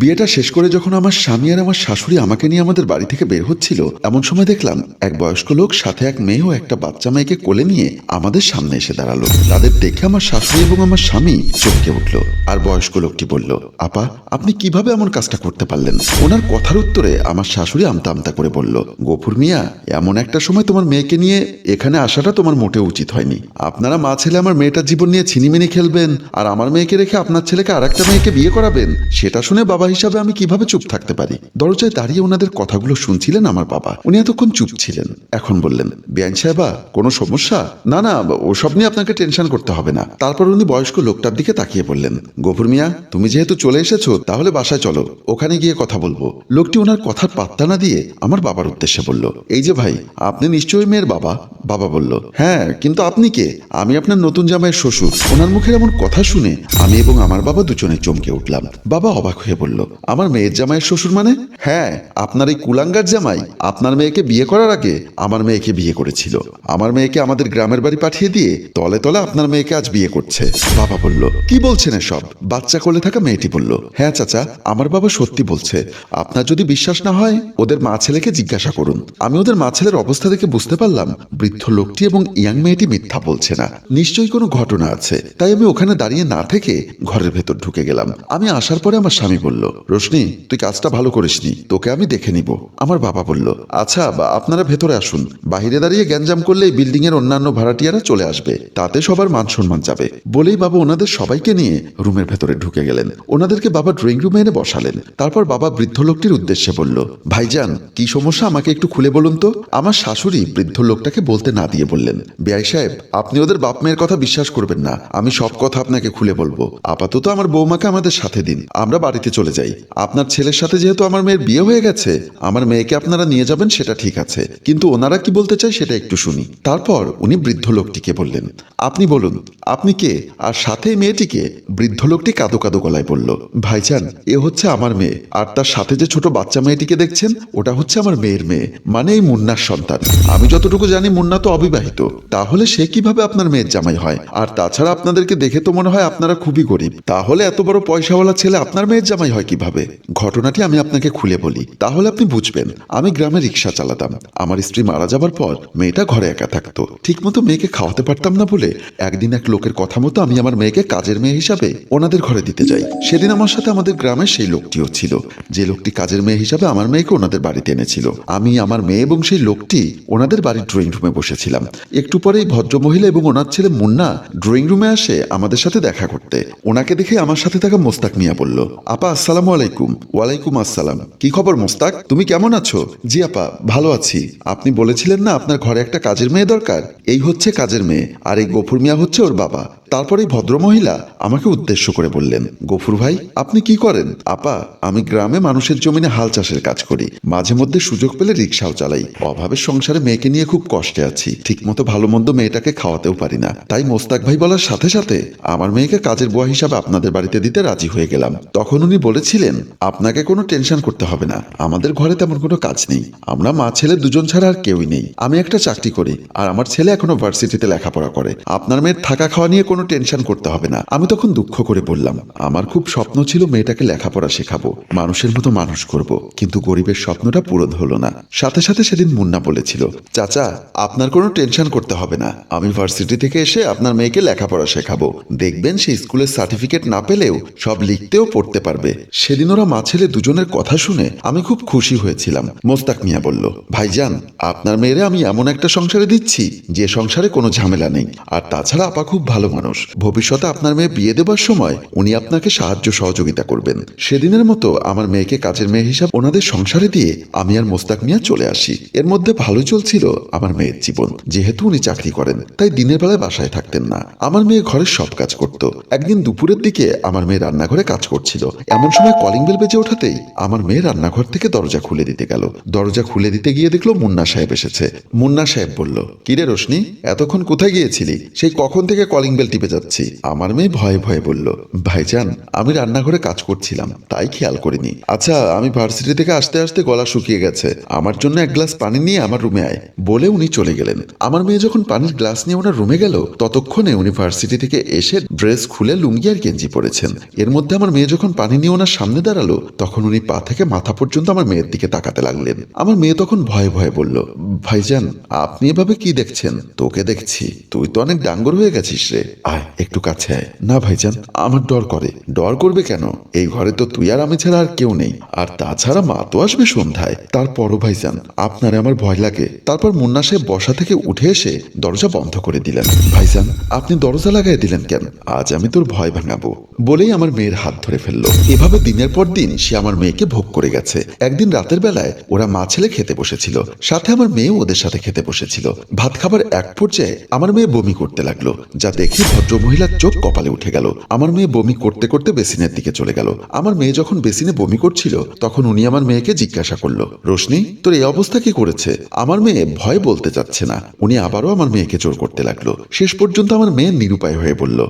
বিয়েটা শেষ করে যখন আমার স্বামী আর আমার শাশুড়ি আমাকে নিয়ে আমাদের বাড়ি থেকে বের হচ্ছিল, এমন সময় দেখলাম এক বয়স্ক লোক সাথে এক মেয়ে ও একটা বাচ্চা মেয়েকে কোলে নিয়ে আমাদের সামনে এসে দাঁড়ালো। তাদের দেখে আমার শাশুড়ি এবং আমার স্বামী চমকে উঠল। আর বয়স্ক লোকটি বলল, আপা, আপনি কিভাবে এমন কাজটা করতে পারলেন? ওনার কথার উত্তরে আমার শাশুড়ি আমতা আমতা করে বলল, গফুর মিয়া, এমন একটা সময় তোমার মেয়েকে নিয়ে এখানে আসাটা তোমার মোটেও উচিত হয়নি। আপনারা মা ছেলে আমার মেয়েটার জীবন নিয়ে ছিনিমিনি খেলবেন আর আমার মেয়েকে রেখে আপনার ছেলেকে আর একটা মেয়েকে বিয়ে করাবেন, সেটা শুনে বাবা হিসাবে আমি কিভাবে চুপ থাকতে পারি? দরজায় দাঁড়িয়ে ওনাদের কথাগুলো শুনছিলেন আমার বাবা। উনি এতক্ষণ চুপ ছিলেন, এখন বললেন, বেআইন সাহেবা, কোনো সমস্যা? না না, ওসব নিয়ে আপনাকে টেনশন করতে হবে না। তারপর উনি বয়স্ক লোকটার দিকে তাকিয়ে বললেন, গফুর মিয়া, তুমি যেহেতু চলে এসেছো তাহলে বাসায় চলো, ওখানে গিয়ে কথা বলবো। লোকটি ওনার কথার পাত্তা না দিয়ে আমার বাবার উদ্দেশ্যে বলল, এই যে ভাই, আপনি নিশ্চয়ই মেয়ের বাবা? বাবা বলল, হ্যাঁ, কিন্তু আপনি কে? আমি আপনার নতুন জামাইয়ের শ্বশুর। ওনার মুখের এমন কথা শুনে আমি এবং আমার বাবা দুজনে চমকে উঠলাম। বাবা অবাক হয়ে বলল, আমার মেয়ের জামাইয়ের শ্বশুর মানে? হ্যাঁ, আপনার এই কুলাঙ্গার জামাই আপনার মেয়েকে বিয়ে করার আগে আমার মেয়েকে বিয়ে করেছিল। আমার মেয়েকে আমাদের গ্রামের বাড়ি পাঠিয়ে দিয়ে তলে তলে আপনার মেয়েকে আজ বিয়ে করছে। বাবা বলল, কি বলছেন এসব? বাচ্চা কোলে থাকা মেয়েটি বলল, হ্যাঁ চাচা, আমার বাবা সত্যি বলছে। আপনার যদি বিশ্বাস না হয় ওদের মা ছেলেকে জিজ্ঞাসা করুন। আমি ওদের মা ছেলের অবস্থা দেখে বুঝতে পারলাম বৃদ্ধ লোকটি এবং ইয়াং মেয়েটি মিথ্যা বলছে না, নিশ্চয়ই কোনো ঘটনা আছে। তাই আমি ওখানে দাঁড়িয়ে না থেকে ঘরের ভেতর ঢুকে গেলাম। আমি আসার পরে আমার স্বামী বলল, রোশনি, তুই কাজটা ভালো করিসনি, তোকে আমি দেখে নিব। আমার বাবা বলল, আচ্ছা, আপনারা ভেতরে আসুন। বাহিরে দাঁড়িয়ে গ্যাঞ্জাম করলে এই বিল্ডিং এর অন্যান্য ভাড়াটিয়ারা চলে আসবে, তাতে সবার মান সম্মান যাবে। বলেই বাবা ওনাদের সবাইকে নিয়ে রুমের ভেতরে ঢুকে গেলেন। ওনাদেরকে বাবা ড্রয়িং রুমে এনে বসালেন। তারপর বাবা বৃদ্ধ লোকটির উদ্দেশ্যে বলল, ভাইজান, কি সমস্যা আমাকে একটু খুলে বলুন তো। আমার শাশুড়ি বৃদ্ধ লোকটাকে বলতে না দিয়ে বললেন, বেআই সাহেব, আপনি ওদের বাপ মেয়ের কথা বিশ্বাস করবেন না। আমি সব কথা আপনাকে খুলে বলবো। আপাতত আমার বৌমাকে আমাদের সাথে দিন, আমরা বাড়িতে চলে যাই। আপনার ছেলের সাথে যেহেতু আমার মেয়ের বিয়ে হয়ে গেছে, আমার মেয়েকে আপনারা নিয়ে যাবেন সেটা ঠিক আছে, কিন্তু ওনারা কি বলতে চাই সেটা একটু শুনি। তারপর উনি বৃদ্ধ লোকটিকে বললেন, আপনি বলুন, আপনি কে? আর সাথে মেয়েটিকে? বৃদ্ধ লোকটি কাঁদো কাঁদো গলায় বলল, ভাইজান, এ হচ্ছে আমার মেয়ে, আর তার সাথে যে ছোট বাচ্চা মেয়েটিকে দেখছেন ওটা হচ্ছে আমার মেয়ের মেয়ে, মানে এই মুন্নার সন্তান। আমি যতটুকু জানি মুন্না তো অবিবাহিত, তাহলে সে কিভাবে আপনার মেয়ের জামাই হয়? আর তাছাড়া আপনাদেরকে দেখে তো মনে হয় আপনারা খুবই গরিব, তাহলে এত বড় পয়সাওয়ালা ছেলে আপনার মেয়ের জামাই হয় কিভাবে? ঘটনাটি আমি আপনাকে খুলে বলি, তাহলে আপনি বুঝবেন। আমি গ্রামে রিক্সা চালাতাম। আমার স্ত্রী মারা যাবার পর মেয়েটা ঘরে একা থাকতো, ঠিকমতো মেয়েকে খাওয়াতে পারতাম না বলে একদিন এক লোকের কথা মতো আমি আমার মেয়েকে কাজের মেয়ে হিসাবে ওনাদের ঘরে দিতে যাই। সেদিন আমার সাথে আমাদের গ্রামের সেই লোকটিও ছিল, যে লোকটি কাজের মেয়ে হিসাবে আমার মেয়েকে ওনাদের বাড়িতে এনেছিল। আমি, আমার মেয়ে এবং সেই লোকটি ওনাদের বাড়ির ড্রয়িং রুমে বসেছিলাম। একটু পরেই ভদ্রমহিলা এবং ওনার ছেলে মুন্না ড্রয়িং রুমে আসে আমাদের সাথে দেখা করতে। ওনাকে দেখে আমার সাথে থাকা মোস্তাক মিয়া বলল, আপা, আসসালামু আলাইকুম। ওয়ালাইকুম আসসালাম। কি খবর মোস্তাক, তুমি কেমন আছো? জি আপা, ভালো আছি। আপনি বলেছিলেন না আপনার ঘরে একটা কাজের মেয়ে দরকার? এই হচ্ছে কাজের মেয়ে, আর এই গফুর মিয়া হচ্ছে ওর বাবা। তারপর এই ভদ্রমহিলা আমাকে উদ্দেশ্য করে বললেন, গফুর ভাই, আপনি কি করেন? আপা, আমি গ্রামে মানুষের জমিনে হাল চাষের কাজ করি, মাঝে মধ্যে সুযোগ পেলে রিক্সাও চালাই। অভাবের সংসারে মেয়েকে নিয়ে খুব কষ্টে আছি, ঠিকমতো ভালো মন্দ মেয়েটাকে খাওয়াতেও পারি না। তাই মোস্তাক ভাই বলার সাথে সাথে আমার মেয়েকে কাজের বুয়া হিসাবে আপনাদের বাড়িতে দিতে রাজি হয়ে গেলাম। তখন উনি বলেছিলেন, আপনাকে কোনো টেনশন করতে হবে না, আমাদের ঘরে তেমন কোনো কাজ নেই, আমরা মা ছেলে দুজন ছাড়া আর কেউই নেই। আমি একটা চাকরি করি আর আমার ছেলে এখনো ভার্সিটিতে লেখাপড়া করে, আপনার মেয়ের থাকা খাওয়া নিয়ে কোনো টেনশন করতে হবে না। আমি তখন দুঃখ করে বললাম, আমার খুব স্বপ্ন ছিল মেয়েটাকে লেখাপড়া শেখাবো, মানুষের মতো মানুষ করব, কিন্তু গরিবের স্বপ্নটা পূরণ হলো না। সাথে সাথে সেদিন মুন্না বলেছিল, চাচা, আপনার কোনো টেনশন করতে হবে না, আমি ভার্সিটি থেকে এসে আপনার মেয়েকে লেখাপড়া শেখাবো, দেখবেন সে স্কুলের সার্টিফিকেট না পেলেও সব লিখতেও পড়তে পারবে। সেদিন ওরা মা ছেলে দুজনের কথা শুনে আমি খুব খুশি হয়েছিলাম। মোস্তাক মিয়া বলল, ভাইজান, আপনার মেয়েরে আমি এমন একটা সংসারে দিচ্ছি যে সংসারে কোনো ঝামেলা নেই, আর তাছাড়া আপা খুব ভালো মানুষ, ভবিষ্যতে আপনার মেয়ে বিয়ে দেবার সময় উনি আপনাকে সাহায্য সহযোগিতা করবেন। সেদিনের মতো আমার মেয়েকে কাজের মেয়ে হিসাব ওনাদের সংসারে দিয়ে আমি আর মোস্তাক মিয়া চলে আসি। এর মধ্যে ভালোই চলছিল আমার মেয়ের জীবন। যেহেতু উনি চাকরি করেন তাই দিনের বেলায় বাসায় থাকতেন না, আমার মেয়ে ঘরের সব কাজ করত। একদিন দুপুরের দিকে আমার মেয়ে রান্নাঘরে কাজ করছিল, এমন সময় কলিং বেল বেজে ওঠাতেই আমার মেয়ে রান্নাঘর থেকে দরজা খুলে দিতে গেল। দরজা খুলে দিতে গিয়ে দেখলো মুন্না সাহেব এসেছে। মুন্না সাহেব বলল, কিরে রোশনি, এতক্ষণ কোথায় গিয়েছিলি? সেই কখন থেকে কলিং বেল টিপে নিভে যাচ্ছি। আমার মেয়ে ভয়ে ভয়ে বলল, ভাইজান আমি রান্নাঘরে কাজ করছিলাম তাই খেয়াল করিনি। আচ্ছা আমি ভার্সিটি থেকে আসতে আসতে গলা শুকিয়ে গেছে, আমার জন্য এক গ্লাস পানি নিয়ে আমার রুমে আয়। বলে উনি চলে গেলেন। আমার মেয়ে যখন পানির গ্লাস নিয়ে ওনার রুমে গেল ততক্ষণে উনি ভার্সিটি থেকে এসে ড্রেস খুলে লুঙ্গি আর গেঞ্জি পরেছেন। এর মধ্যে আমার মেয়ে যখন পানি নিয়ে ওনার সামনে দাঁড়ালো তখন উনি পা থেকে মাথা পর্যন্ত আমার মেয়ের দিকে তাকাতে লাগলেন। আমার মেয়ে তখন ভয়ে ভয়ে বলল, ভাইজান আপনি এভাবে কি দেখছেন? তোকে দেখছি, তুই তো অনেক ডাঙ্গর হয়ে গেছিস রে, আয় একটু কাছে আয়। না ভাইজান আমার ডর করে। ডর করবে কেন? এই ঘরে তো তুই আর আমি ছাড়া আর কেউ নেই, আর তাছাড়া মা তো আসবে সন্ধ্যায়। তারপরও ভাইজান আপনারে আমার ভয় লাগে। তারপর মুন্না সাহেব বসা থেকে উঠে এসে দরজা বন্ধ করে দিলেন। ভাইজান আপনি দরজা লাগাই দিলেন কেন? আজ আমি তোর ভয় ভাঙাবো, বলেই আমার মেয়ের হাত ধরে ফেললো। এভাবে দিনের পর দিন সে আমার মেয়েকে ভোগ করে গেছে। একদিন রাতের বেলায় ওরা মা ছেলে খেতে বসেছিল, সাথে আমার মেয়েও ওদের সাথে খেতে বসেছিল। ভাত খাবার এক পর্যায়ে আমার মেয়ে বমি করতে লাগলো, যা দেখে ভদ্রমহিলার চোখ কপালে উঠে গেল। আমার মেয়ে বমি করতে করতে বেসিনের দিকে চলে গেল। আমার মেয়ে যখন বেসিনে বমি করছিল তখন উনি আমার মেয়েকে জিজ্ঞাসা করলো, রোশনি তোর এই অবস্থা কি করেছে? আমার মেয়ে ভয় বলতে চাচ্ছে না। উনি আবারও আমার মেয়েকে জোর করতে লাগলো। শেষ পর্যন্ত আমার মেয়ে নিরুপায় হয়ে বলল,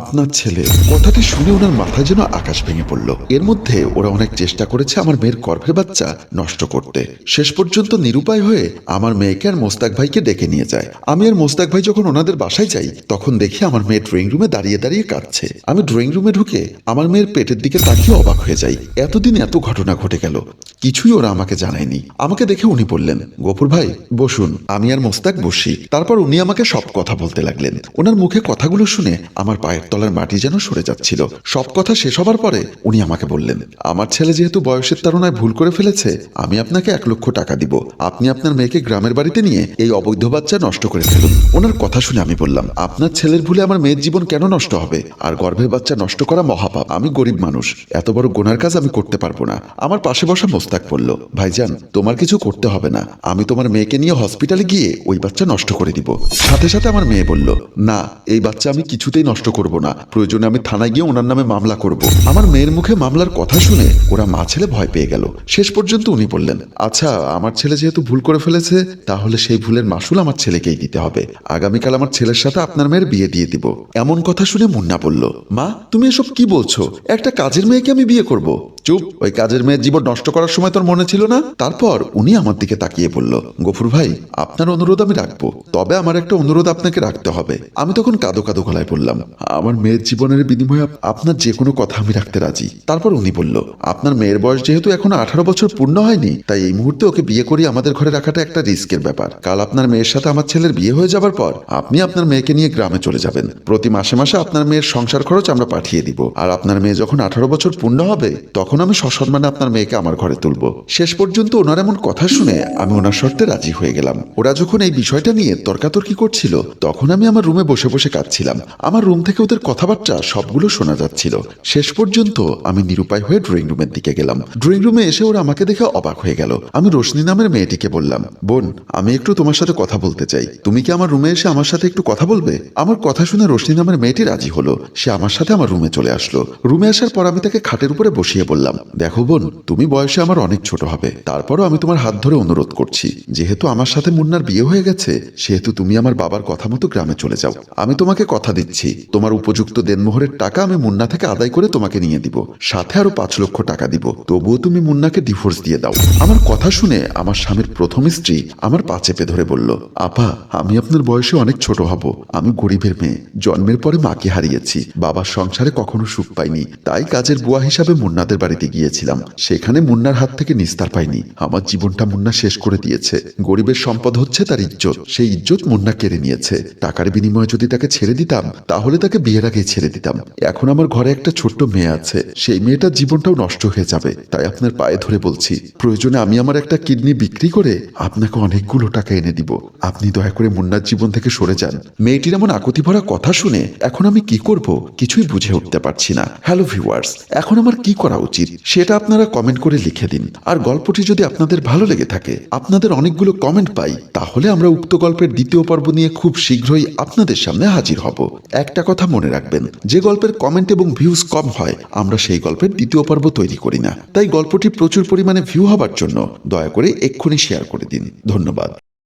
আপনার ছেলে। কথাটি শুনে ওনার মাথায় যেন আকাশ ভেঙে পড়ল। এর মধ্যে ওরা অনেক চেষ্টা করেছে আমার মেয়ের গর্ভের বাচ্চা নষ্ট করতে। শেষ পর্যন্ত নিরুপায় হয়ে আমার মেয়েকে আর মোস্তাক ভাইকে ডেকে নিয়ে যায়। আমি আর মোস্তাক ভাই যখন ওনাদের বাসায় যাই তখন দেখি আমার মেয়ে ড্রয়িং রুমে দাঁড়িয়ে দাঁড়িয়ে কাঁদছে। আমি ড্রয়িং রুমে ঢুকে আমার মেয়ের পেটের দিকে তাকিয়ে অবাক হয়ে যাই। এতদিন এত ঘটনা ঘটে গেল, কিছুই ওরা আমাকে জানায়নি। আমাকে দেখে উনি বললেন, গফুর ভাই বসুন। আমি আর মোস্তাক বসি। তারপর উনি আমাকে সব কথা বলতে লাগলেন। ওনার মুখে কথাগুলো শুনে আমার পায়ের তলার মাটি যেন সরে যাচ্ছিল। সব কথা শেষ হবার পরে উনি আমাকে বললেন, আমার ছেলে যেহেতু বয়সের তাড়নায় ভুল করে ফেলেছে আমি আপনাকে 1,00,000 টাকা দিব। আপনি আপনার মেয়েকে গ্রামের বাড়িতে নিয়ে এই অবৈধ বাচ্চা নষ্ট করে ফেলুন। ওনার কথা শুনে আমি বললাম, আপনার ছেলের ভুলে আমার মেয়ের জীবন কেন নষ্ট হবে? আর গর্ভের বাচ্চা নষ্ট করা মহাপাপ। আমি গরিব মানুষ, এত বড় গুনার কাজ আমি করতে পারবো না। আমার পাশে বসা মোস্তাক বলল, ভাইজান তোমার কিছু করতে হবে না, আমি তোমার মেয়েকে নিয়ে হসপিটালে গিয়ে ওই বাচ্চা নষ্ট করে দিব। সাথে সাথে আমার মেয়ে বলল, না এই বাচ্চা আমি কিছুতেই নষ্ট করব না, প্রয়োজনে আমি থানায় গিয়ে ওনার নামে মামলা করব। আমার মেয়ের মুখে মামলার কথা শুনে ওরা মা ছেলে ভয় পেয়ে গেল। শেষ পর্যন্ত উনি বললেন, আচ্ছা আমার ছেলে যেহেতু ভুল করে ফেলেছে তাহলে সেই ভুলের মাসুল আমার ছেলেকেই দিতে হবে। আগামীকাল আমার ছেলের সাথে আপনার মেয়ের বিয়ে দিয়ে দিব। এমন কথা শুনে মুন্না বলল, মা তুমি এসব কি বলছো? একটা কাজের মেয়েকে আমি বিয়ে করব? চুপ, ওই কাজের মেয়ের জীবন নষ্ট করার সময় তোর মনে ছিল না? তারপর উনি আমার দিকে তাকিয়ে বলল, গফুর ভাই আপনার অনুরোধ আমি রাখবো, তবে আমার একটা অনুরোধ আপনাকে রাখতে হবে। আমি তখন কাঁদো কাঁদো গলায় বললাম, আমার মেয়ের জীবনের বিনিময়ে আপনার যে কোনো কথা আমি রাখতে রাজি। তারপর উনি বলল, আপনার মেয়ের বয়স যেহেতু এখনো 18 বছর পূর্ণ হয়নি তাই এই মুহূর্তে ওকে বিয়ে করিয়ে আমাদের ঘরে রাখাটা একটা রিস্কের ব্যাপার। কাল আপনার মেয়ের সাথে আমার ছেলের বিয়ে হয়ে যাবার পর আপনি আপনার মেয়েকে নিয়ে গ্রামে চলে যাবেন। প্রতি মাসে মাসে আপনার মেয়ের সংসার খরচ আমরা পাঠিয়ে দিব। আর আপনার মেয়ে যখন 18 বছর পূর্ণ হবে তখন আমি সসম্মানে আপনার মেয়েকে আমার ঘরে তুলব। শেষ পর্যন্ত ওনার এমন কথা শুনে আমি ওনার শর্তে রাজি হয়ে গেলাম। ওরা যখন এই বিষয়টা নিয়ে তর্কাতর্কি করছিল তখন আমি আমার রুমে বসে বসে কাঁদছিলাম। আমার রুম থেকে ওদের কথাবার্তা সবগুলো শোনা যাচ্ছিল। শেষ পর্যন্ত আমি নিরুপায় হয়ে ড্রয়িং রুমের দিকে গেলাম। ড্রয়িং রুমে এসে ওরা আমাকে দেখে অবাক হয়ে গেল। আমি রোশনি নামের মেয়েটিকে বললাম, বোন আমি একটু তোমার সাথে কথা বলতে চাই, তুমি কি আমার রুমে এসে আমার সাথে একটু কথা বলবে? আমার কথা শুনে রোশনি নামের মেয়েটি রাজি হলো। সে আমার সাথে আমার রুমে চলে আসলো। রুমে আসার পর আমি তাকে খাটের উপরে বসিয়ে বললাম, দেখো বোন তুমি বয়সে আমার অনেক ছোট হবে, তারপরও আমি তোমার হাত ধরে অনুরোধ করছি, যেহেতু আমার সাথে মুন্নার বিয়ে হয়ে গেছে সেহেতু তুমি আমার বাবার কথা মতো গ্রামে চলে যাও। আমি তোমাকে কথা দিচ্ছি তোমার উপযুক্ত দেনমোহরের টাকা আমি মুন্না থেকে আদায় করে তোমাকে নিয়ে দিব, সাথে আরো 5 লক্ষ টাকা দিব। তবুও তুমি মুন্নাকে ডিভোর্স দিয়ে দাও। আমার কথা শুনে আমার স্বামীর প্রথম স্ত্রী আমার পা চেপে ধরে বলল, আপা আমি আপনার বয়সে অনেক ছোট হব, আমি গরিবের মেয়ে, জন্মের পরে মাকে হারিয়েছি, বাবার সংসারে কখনো সুখ পাইনি, তাই কাজের বুয়া হিসাবে মুন্নাদের বাড়িতে গিয়েছিলাম। সেখানে মুন্নার হাত থেকে নিস্তার পাইনি। আমার জীবনটা মুন্না শেষ করে দিয়েছে। গরিবের সম্পদ হচ্ছে তার ইজ্জত, সেই ইজ্জত মুন্না কেড়ে নিয়েছে। টাকার বিনিময়ে যদি তাকে ছেড়ে দিতাম তাহলে তাকে বিয়ের আগেই ছেড়ে দিতাম। এখন আমার ঘরে একটা ছোট্ট মেয়ে আছে, সেই মেয়েটার জীবনটাও নষ্ট হয়ে যাবে। তাই আপনার পায়ে ধরে বলছি, প্রয়োজনে আমি আমার একটা কিডনি বিক্রি করে আপনাকে অনেকগুলো টাকা এনে দিব। আপনি দয়া করে মুন্নার জীবন থেকে সরে যান। মেয়েটির এমন আকুতি ভরা কথা শুনে এখন আমি কি করব কিছুই বুঝে উঠতে পারছি না। হ্যালো ভিউয়ার্স, এখন আমার কি করা উচিত সেটা আপনারা কমেন্ট করে লিখে দিন। আর গল্পটি যদি আপনাদের ভালো লেগে থাকে, আপনাদের অনেকগুলো কমেন্ট পাই, তাহলে আমরা উক্ত গল্পের দ্বিতীয় পর্ব নিয়ে খুব শীঘ্রই আপনাদের সামনে হাজির হব। একটা কথা মনে রাখবেন, যে গল্পের কমেন্ট এবং ভিউজ কম হয় আমরা সেই গল্পের দ্বিতীয় পর্ব তৈরি করি না। তাই গল্পটি প্রচুর পরিমাণে ভিউ হবার জন্য দয়া করে এক্ষুনি শেয়ার করে দিন। ধন্যবাদ।